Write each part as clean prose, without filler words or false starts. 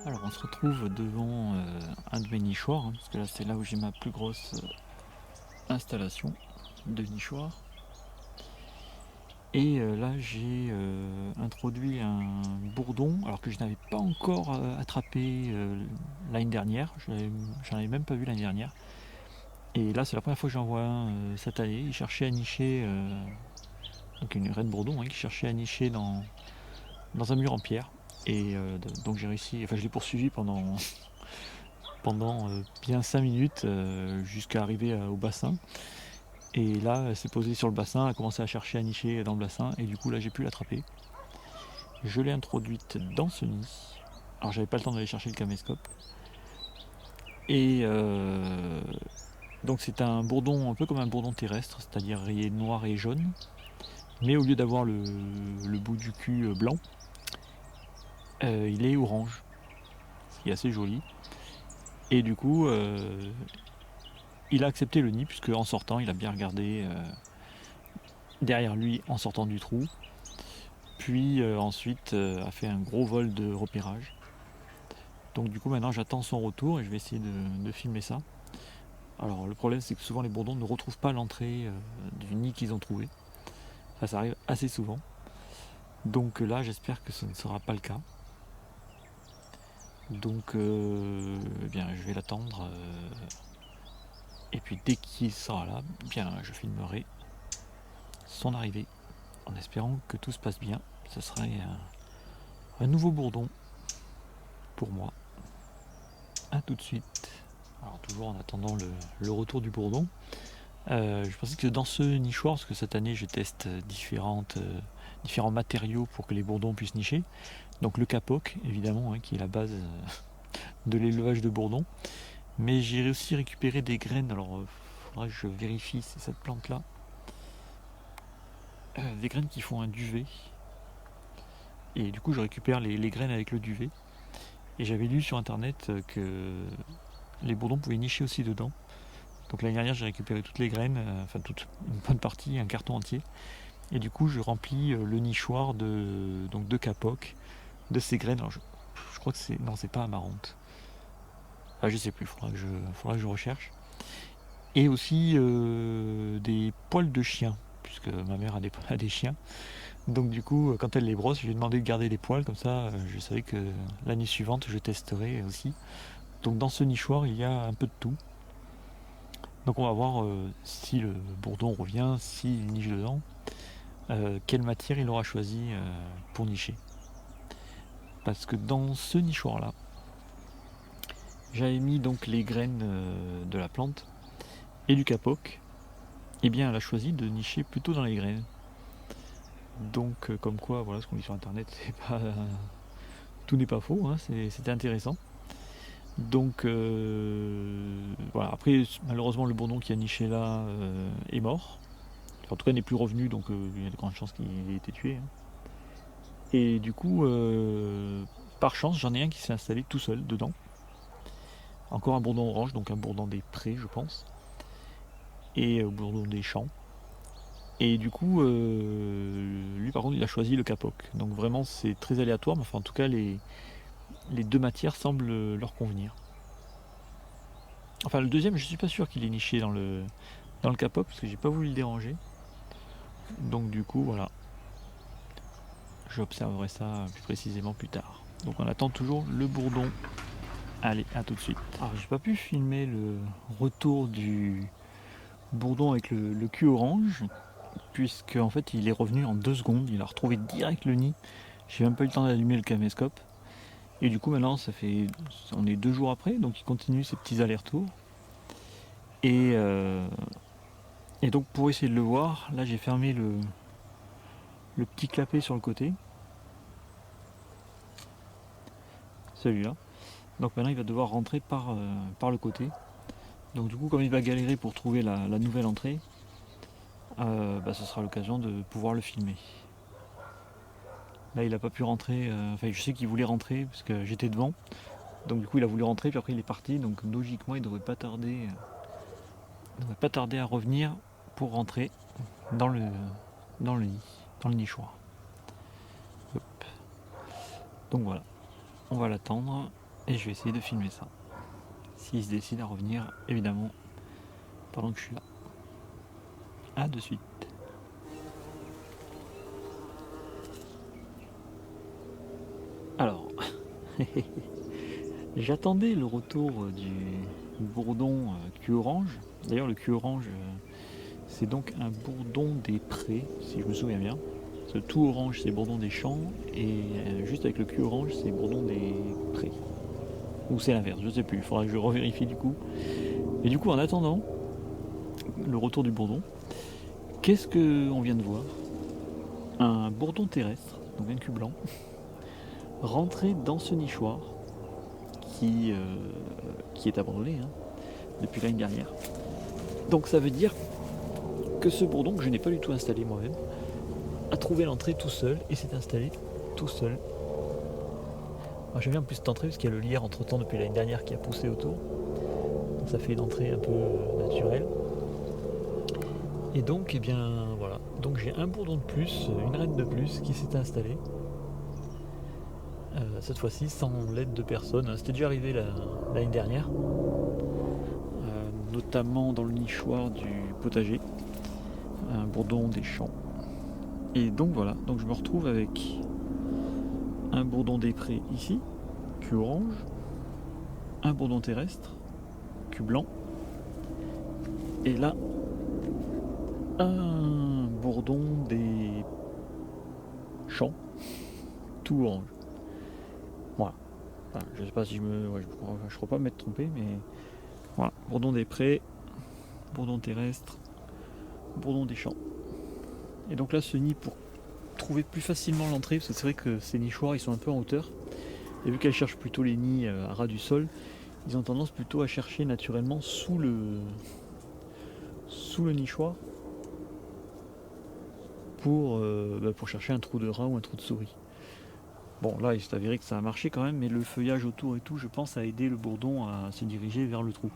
Alors on se retrouve devant un de mes nichoirs, parce que là c'est là où j'ai ma plus grosse installation de nichoir. Et là j'ai introduit un bourdon, alors que je n'avais pas encore attrapé l'année dernière, j'en avais même pas vu l'année dernière. Et là c'est la première fois que j'en vois un cette année. Il cherchait à nicher, donc une reine bourdon qui cherchait à nicher dans un mur en pierre. Et donc j'ai réussi, enfin je l'ai poursuivi pendant bien 5 minutes jusqu'à arriver au bassin. Et là, elle s'est posée sur le bassin, elle a commencé à chercher à nicher dans le bassin, et du coup là j'ai pu l'attraper. Je l'ai introduite dans ce nid. Alors j'avais pas le temps d'aller chercher le caméscope. Et donc c'est un bourdon un peu comme un bourdon terrestre, c'est-à-dire rayé noir et jaune. Mais au lieu d'avoir le bout du cul blanc, il est orange, ce qui est assez joli. Et du coup, il a accepté le nid, puisque en sortant, il a bien regardé derrière lui en sortant du trou. Puis ensuite a fait un gros vol de repérage. Donc du coup maintenant j'attends son retour et je vais essayer de filmer ça. Alors le problème c'est que souvent les bourdons ne retrouvent pas l'entrée du nid qu'ils ont trouvé. Ça arrive assez souvent. Donc là j'espère que ce ne sera pas le cas. Donc eh bien je vais l'attendre. Et puis dès qu'il sera là, bien je filmerai son arrivée. En espérant que tout se passe bien. Ce serait un nouveau bourdon pour moi. A tout de suite. Alors toujours en attendant le retour du bourdon. Je pensais que dans ce nichoir, parce que cette année je teste différents matériaux pour que les bourdons puissent nicher. Donc le capoc évidemment, qui est la base de l'élevage de bourdons. Mais j'ai aussi récupéré des graines, alors il faudra que je vérifie si c'est cette plante là. Des graines qui font un duvet. Et du coup je récupère les graines avec le duvet. Et j'avais lu sur internet que les bourdons pouvaient nicher aussi dedans. Donc l'année dernière j'ai récupéré toutes les graines, enfin toute une bonne partie, un carton entier. Et du coup je remplis le nichoir de capoc, de ces graines. Alors je crois que c'est. Non, c'est pas amarante. Ah, je sais plus, faudra que je recherche. Et aussi des poils de chien, puisque ma mère a des chiens. Donc du coup, quand elle les brosse, je lui ai demandé de garder les poils, comme ça je savais que l'année suivante je testerai aussi. Donc dans ce nichoir, il y a un peu de tout. Donc on va voir si le bourdon revient, s'il niche dedans, quelle matière il aura choisi pour nicher. Parce que dans ce nichoir là, j'avais mis donc les graines de la plante et du capoc. Et bien elle a choisi de nicher plutôt dans les graines. Donc comme quoi, voilà ce qu'on lit sur internet, c'est pas tout n'est pas faux, c'était intéressant. Donc voilà, après malheureusement le bourdon qui a niché là est mort. Enfin, en tout cas n'est plus revenu, donc il y a de grandes chances qu'il ait été tué. Et du coup, par chance, j'en ai un qui s'est installé tout seul dedans. Encore un bourdon orange, donc un bourdon des prés, je pense. Et bourdon des champs. Et du coup, lui par contre, il a choisi le capoc. Donc vraiment, c'est très aléatoire, mais enfin, en tout cas, les deux matières semblent leur convenir. Enfin, le deuxième, je suis pas sûr qu'il ait niché dans le capoc, parce que j'ai pas voulu le déranger. Donc du coup, voilà. J'observerai ça plus précisément plus tard. Donc on attend toujours le bourdon. Allez, à tout de suite. Alors j'ai pas pu filmer le retour du bourdon avec le cul orange, puisque en fait il est revenu en 2 secondes, il a retrouvé direct le nid. J'ai même pas eu le temps d'allumer le caméscope. Et du coup maintenant on est 2 jours après, donc il continue ses petits allers-retours. Et, et donc pour essayer de le voir, là j'ai fermé le petit clapet sur le côté. Celui-là. Donc maintenant il va devoir rentrer par le côté. Donc du coup comme il va galérer pour trouver la nouvelle entrée, ce sera l'occasion de pouvoir le filmer. Là il a pas pu rentrer, enfin je sais qu'il voulait rentrer parce que j'étais devant. Donc du coup il a voulu rentrer puis après il est parti, donc logiquement il devrait pas tarder à revenir pour rentrer dans le nid, dans le nichoir. Hop. Donc voilà, on va l'attendre. et je vais essayer de filmer ça. S'il se décide à revenir, évidemment, pendant que je suis là. A de suite. Alors, j'attendais le retour du bourdon cul orange. D'ailleurs, le cul orange, c'est donc un bourdon des prés, si je me souviens bien. Ce tout orange, c'est bourdon des champs, et juste avec le cul orange, c'est bourdon des prés. Ou c'est l'inverse, je sais plus, il faudra que je revérifie du coup. Et du coup, en attendant le retour du bourdon, qu'est-ce qu'on vient de voir? Un bourdon terrestre, donc un cul blanc, rentré dans ce nichoir qui est abandonné depuis l'année dernière. Donc ça veut dire que ce bourdon, que je n'ai pas du tout installé moi-même, a trouvé l'entrée tout seul et s'est installé tout seul. Moi, j'aime bien en plus cette entrée parce qu'il y a le lierre entre temps depuis l'année dernière qui a poussé autour. Donc ça fait une entrée un peu naturelle. Et donc, eh bien voilà. Donc j'ai un bourdon de plus, une reine de plus qui s'est installée. Cette fois-ci sans l'aide de personne. C'était déjà arrivé l'année dernière. Notamment dans le nichoir du potager. Un bourdon des champs. Et donc voilà, donc je me retrouve avec un bourdon des prés ici, cul orange, un bourdon terrestre, cul blanc, et là, un bourdon des champs, tout orange. Voilà. Enfin, je sais pas si je crois pas m'être trompé, mais voilà, bourdon des prés, bourdon terrestre, bourdon des champs. Et donc là, ce nid, pour trouver plus facilement l'entrée, parce que c'est vrai que ces nichoirs, ils sont un peu en hauteur, et vu qu'elles cherchent plutôt les nids à ras du sol, ils ont tendance plutôt à chercher naturellement sous le nichoir pour chercher un trou de rat ou un trou de souris. Bon, là, il s'est avéré que ça a marché quand même, mais le feuillage autour et tout, je pense, a aidé le bourdon à se diriger vers le trou.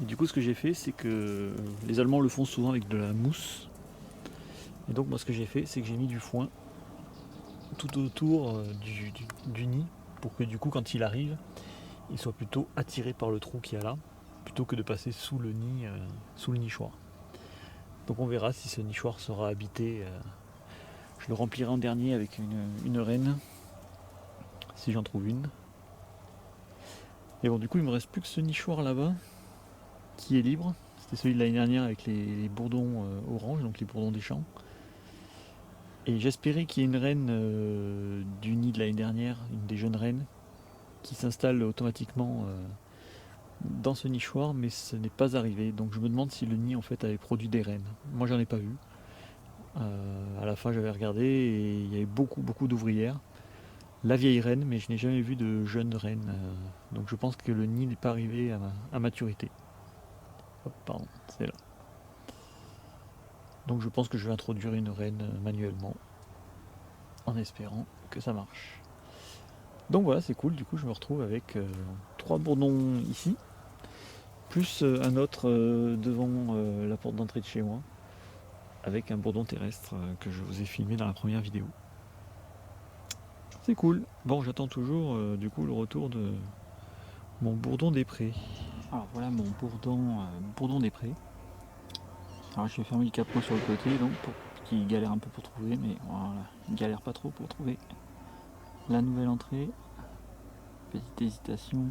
Et du coup, ce que j'ai fait, c'est que les Allemands le font souvent avec de la mousse. Et donc, moi, ce que j'ai fait, c'est que j'ai mis du foin tout autour du nid pour que du coup, quand il arrive, il soit plutôt attiré par le trou qu'il y a là, plutôt que de passer sous le nid, sous le nichoir. Donc on verra si ce nichoir sera habité. Je le remplirai en dernier avec une reine, si j'en trouve une. Et bon, du coup, il me reste plus que ce nichoir là-bas, qui est libre. C'était celui de l'année dernière avec les bourdons orange, donc les bourdons des champs. Et j'espérais qu'il y ait une reine du nid de l'année dernière, une des jeunes reines, qui s'installe automatiquement dans ce nichoir, mais ce n'est pas arrivé. Donc je me demande si le nid en fait avait produit des reines. Moi j'en ai pas vu. À la fin j'avais regardé et il y avait beaucoup d'ouvrières. La vieille reine, mais je n'ai jamais vu de jeune reine. Donc je pense que le nid n'est pas arrivé à maturité. Hop, pardon, c'est là. Donc je pense que je vais introduire une reine manuellement, en espérant que ça marche. Donc voilà, c'est cool, du coup je me retrouve avec 3 bourdons ici, plus un autre devant la porte d'entrée de chez moi, avec un bourdon terrestre que je vous ai filmé dans la première vidéo. C'est cool. Bon, j'attends toujours du coup le retour de mon bourdon des prés. Alors voilà mon bourdon des prés. Alors je vais fermer le capot sur le côté donc pour qu'il galère un peu pour trouver, mais voilà, il galère pas trop pour trouver la nouvelle entrée. Petite hésitation.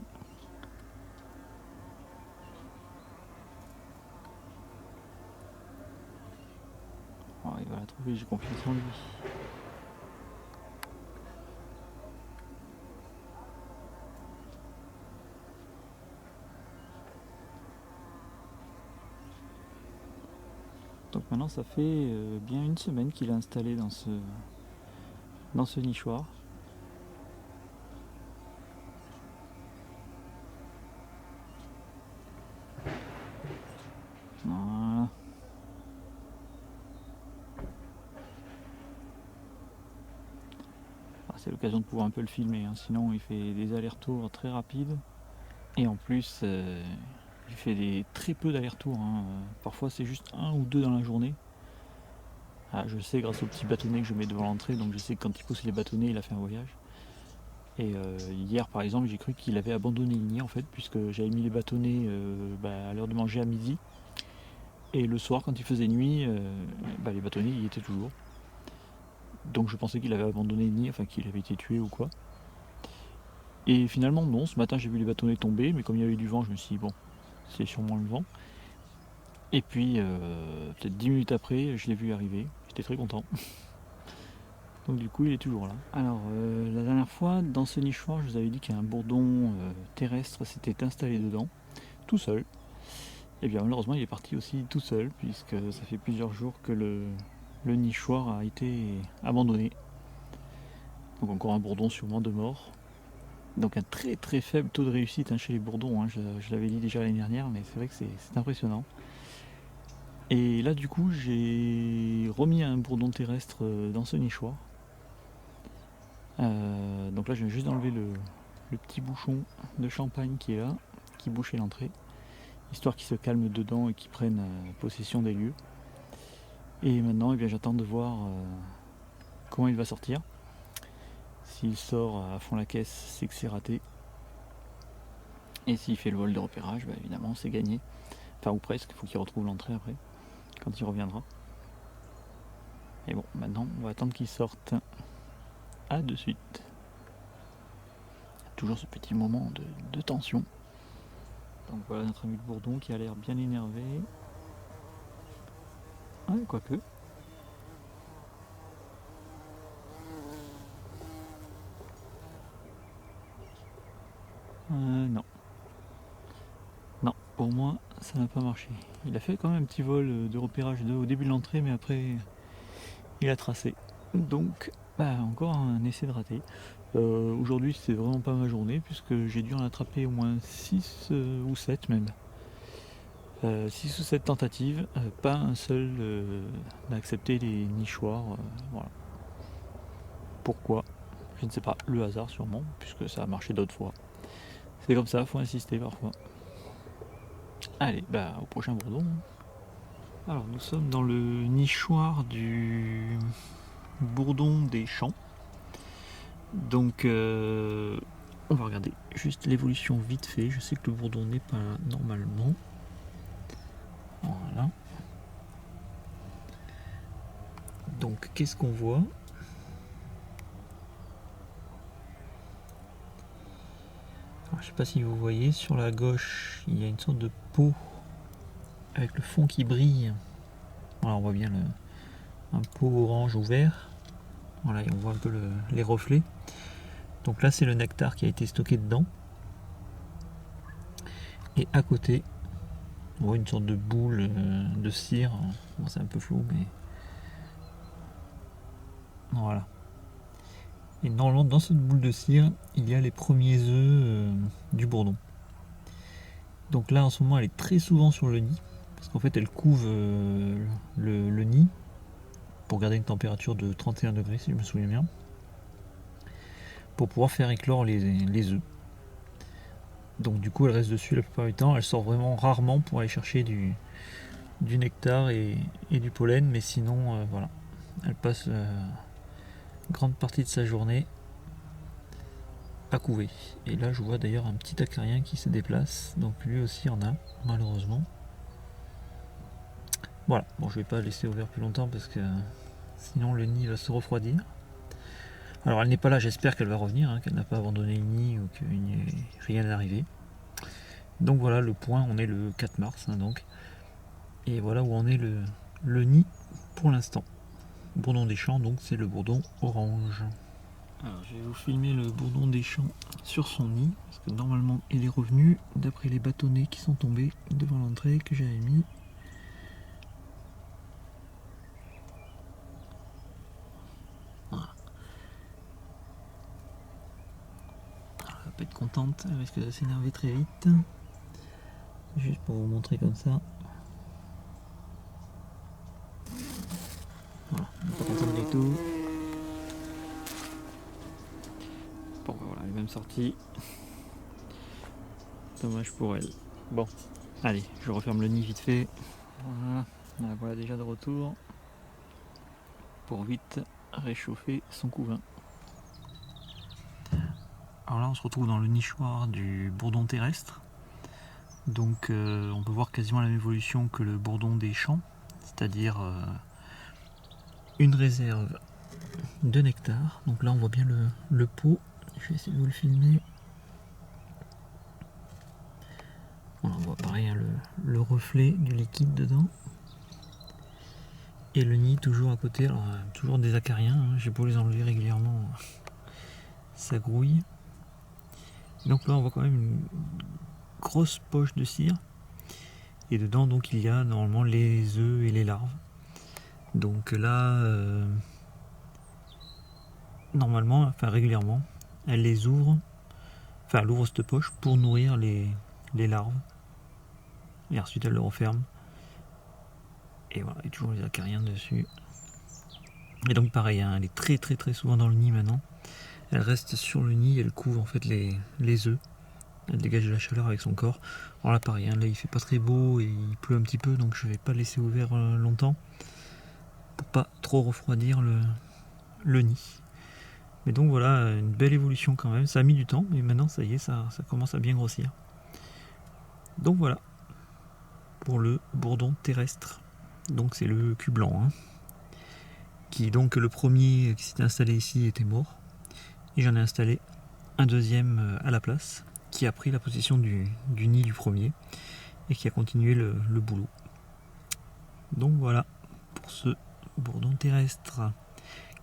Oh, il va la trouver, j'ai confiance en lui. Donc maintenant ça fait bien une semaine qu'il est installé dans ce nichoir. Voilà. C'est l'occasion de pouvoir un peu le filmer, sinon il fait des allers-retours très rapides. Et en plus il fait très peu d'allers-retours. Parfois c'est juste 1 ou 2 dans la journée. Je sais grâce au petit bâtonnet que je mets devant l'entrée, donc je sais que quand il pousse les bâtonnets il a fait un voyage. Et hier par exemple j'ai cru qu'il avait abandonné le nid en fait, puisque j'avais mis les bâtonnets à l'heure de manger à midi. Et le soir quand il faisait nuit, les bâtonnets y étaient toujours. Donc je pensais qu'il avait abandonné le nid, enfin qu'il avait été tué ou quoi. Et finalement non, ce matin j'ai vu les bâtonnets tomber, mais comme il y avait du vent, je me suis dit bon, c'est sûrement le vent. Et puis peut-être 10 minutes après, je l'ai vu arriver, j'étais très content. Donc du coup il est toujours là. Alors la dernière fois, dans ce nichoir, je vous avais dit qu'un bourdon terrestre s'était installé dedans, tout seul. Et bien malheureusement il est parti aussi tout seul, puisque ça fait plusieurs jours que le nichoir a été abandonné. Donc encore un bourdon sûrement de mort. Donc un très très faible taux de réussite chez les bourdons, je l'avais dit déjà l'année dernière, mais c'est vrai que c'est impressionnant. Et là du coup j'ai remis un bourdon terrestre dans ce nichoir. Donc là je viens juste d'enlever le petit bouchon de champagne qui est là, qui bouchait l'entrée, histoire qu'il se calme dedans et qu'il prenne possession des lieux. Et maintenant j'attends de voir comment il va sortir. S'il sort à fond la caisse, c'est que c'est raté. Et s'il fait le vol de repérage, évidemment c'est gagné. Enfin ou presque, il faut qu'il retrouve l'entrée après, quand il reviendra. Et bon, maintenant on va attendre qu'il sorte. A de suite. Toujours ce petit moment de tension. Donc voilà notre ami le bourdon qui a l'air bien énervé. Ouais, quoique. Non. Non, pour moi, ça n'a pas marché. Il a fait quand même un petit vol de repérage au début de l'entrée, mais après, il a tracé. Donc, encore un essai de raté. Aujourd'hui, c'est vraiment pas ma journée, puisque j'ai dû en attraper au moins 6 ou 7 même. 6 ou 7 tentatives, pas un seul n'a accepté les nichoirs. Voilà. Pourquoi? Je ne sais pas. Le hasard sûrement, puisque ça a marché d'autres fois. C'est comme ça, faut insister parfois. Allez, au prochain bourdon. Alors nous sommes dans le nichoir du bourdon des champs. Donc on va regarder juste l'évolution vite fait. Je sais que le bourdon n'est pas là normalement. Voilà. Donc qu'est-ce qu'on voit? Alors, je sais pas si vous voyez, sur la gauche il y a une sorte de pot avec le fond qui brille. Voilà, on voit bien un pot orange ou vert. Voilà, et on voit un peu les reflets. Donc là c'est le nectar qui a été stocké dedans. Et à côté, on voit une sorte de boule de cire. Bon, c'est un peu flou, mais voilà. Et normalement, dans cette boule de cire, il y a les premiers œufs du bourdon. Donc là, en ce moment, elle est très souvent sur le nid, parce qu'en fait, elle couve le nid pour garder une température de 31 degrés, si je me souviens bien, pour pouvoir faire éclore les œufs. Donc du coup, elle reste dessus la plupart du temps. Elle sort vraiment rarement pour aller chercher du nectar et du pollen, mais sinon, voilà. Elle passe grande partie de sa journée à couver. Et là, je vois d'ailleurs un petit acarien qui se déplace, donc lui aussi en a, malheureusement. Voilà, bon, je vais pas laisser ouvert plus longtemps parce que sinon le nid va se refroidir. Alors, elle n'est pas là, j'espère qu'elle va revenir, qu'elle n'a pas abandonné le nid ou qu'il n'y ait rien d'arrivé. Donc voilà le point, on est le 4 mars, donc. Et voilà où en est le nid pour l'instant. Bourdon des champs, donc c'est le bourdon orange. Alors je vais vous filmer le bourdon des champs sur son nid, parce que normalement il est revenu, d'après les bâtonnets qui sont tombés devant l'entrée que j'avais mis. Voilà. Alors, elle va pas être contente, elle risque de s'énerver très vite. Juste pour vous montrer comme ça. Voilà, elle n'est pas contente du tout. Bon voilà, elle est même sortie. Dommage pour elle. Bon, allez, je referme le nid vite fait. Voilà, la voilà déjà de retour pour vite réchauffer son couvain. Alors là on se retrouve dans le nichoir du bourdon terrestre. Donc on peut voir quasiment la même évolution que le bourdon des champs, c'est-à-dire une réserve de nectar. Donc là on voit bien le pot, je vais essayer de vous le filmer. Voilà, on voit pareil hein, le reflet du liquide dedans. Et le nid toujours à côté, alors toujours des acariens, hein, j'ai beau les enlever régulièrement, ça grouille. Donc là on voit quand même une grosse poche de cire. Et dedans donc il y a normalement les œufs et les larves. Donc là, normalement, enfin régulièrement, elle les ouvre, enfin elle ouvre cette poche pour nourrir les larves. Et ensuite elle le referme. Et voilà, il y a toujours les acariens dessus. Et donc pareil, hein, elle est très souvent dans le nid maintenant. Elle reste sur le nid, elle couvre en fait les œufs. Elle dégage de la chaleur avec son corps. Alors là pareil, hein, là il fait pas très beau et il pleut un petit peu, donc je vais pas le laisser ouvert longtemps pour pas trop refroidir le nid. Mais donc voilà, une belle évolution quand même. Ça a mis du temps, mais maintenant ça y est, ça commence à bien grossir. Donc voilà, pour le bourdon terrestre. Donc c'est le cul blanc, hein, qui donc le premier qui s'était installé ici était mort. Et j'en ai installé un deuxième à la place, qui a pris la position du nid du premier et qui a continué le boulot. Donc voilà pour ce bourdon terrestre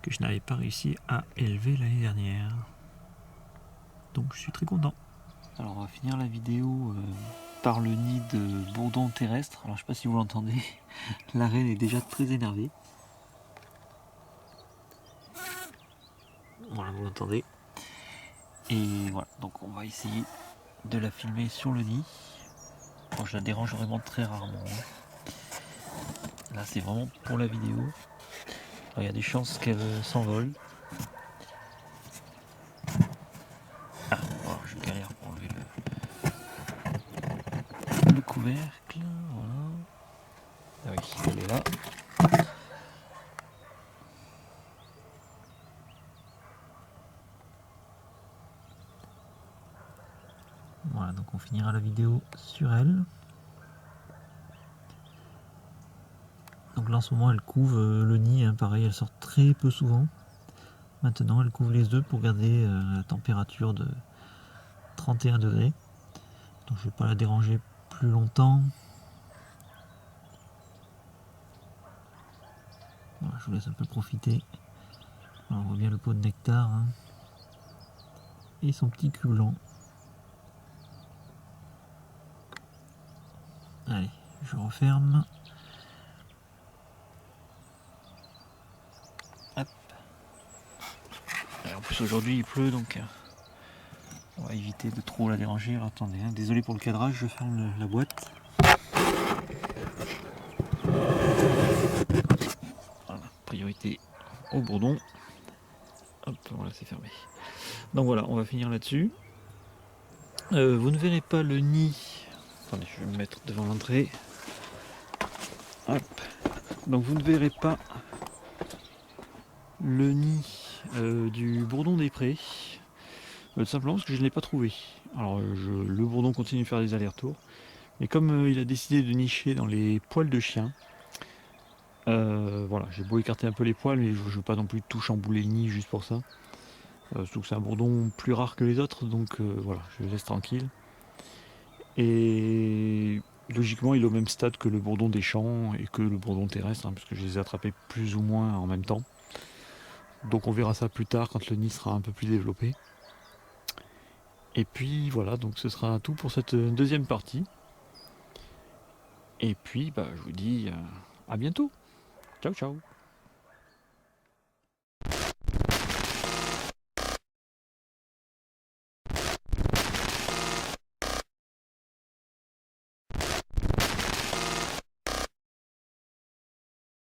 que je n'avais pas réussi à élever l'année dernière. Donc je suis très content. Alors on va finir la vidéo par le nid de bourdon terrestre. Alors je sais pas si vous l'entendez, la reine est déjà très énervée. Voilà, vous l'entendez. Et voilà, donc on va essayer de la filmer sur le nid. Bon, je la dérange vraiment très rarement. Là c'est vraiment pour la vidéo. Alors, il y a des chances qu'elle s'envole. Ah, voilà, je galère pour enlever le couvercle. Voilà. Ah oui, elle est là. Voilà, donc on finira la vidéo sur elle. Donc là en ce moment elle couvre le nid, hein, pareil, elle sort très peu souvent. Maintenant elle couvre les œufs pour garder la température de 31 degrés. Donc je ne vais pas la déranger plus longtemps. Voilà, je vous laisse un peu profiter. Alors, on voit bien le pot de nectar, hein, et son petit cul blanc. Allez, je referme. Hop. Et en plus aujourd'hui il pleut, donc on va éviter de trop la déranger. Alors, attendez, hein, désolé pour le cadrage, je ferme la boîte. Voilà, priorité au bourdon. Hop, voilà, c'est fermé. Donc voilà, on va finir là-dessus. Vous ne verrez pas le nid. Attendez, je vais me mettre devant l'entrée. Hop. Donc vous ne verrez pas le nid du bourdon des prés. Tout simplement parce que je ne l'ai pas trouvé. Alors le bourdon continue de faire des allers-retours. Mais comme il a décidé de nicher dans les poils de chien, voilà, j'ai beau écarter un peu les poils, mais je ne veux pas non plus tout chambouler le nid juste pour ça. Surtout que c'est un bourdon plus rare que les autres, donc voilà, je le laisse tranquille. Et logiquement, il est au même stade que le bourdon des champs et que le bourdon terrestre, hein, puisque je les ai attrapés plus ou moins en même temps. Donc on verra ça plus tard quand le nid sera un peu plus développé. Et puis voilà, donc ce sera tout pour cette deuxième partie. Et puis je vous dis à bientôt. Ciao ciao.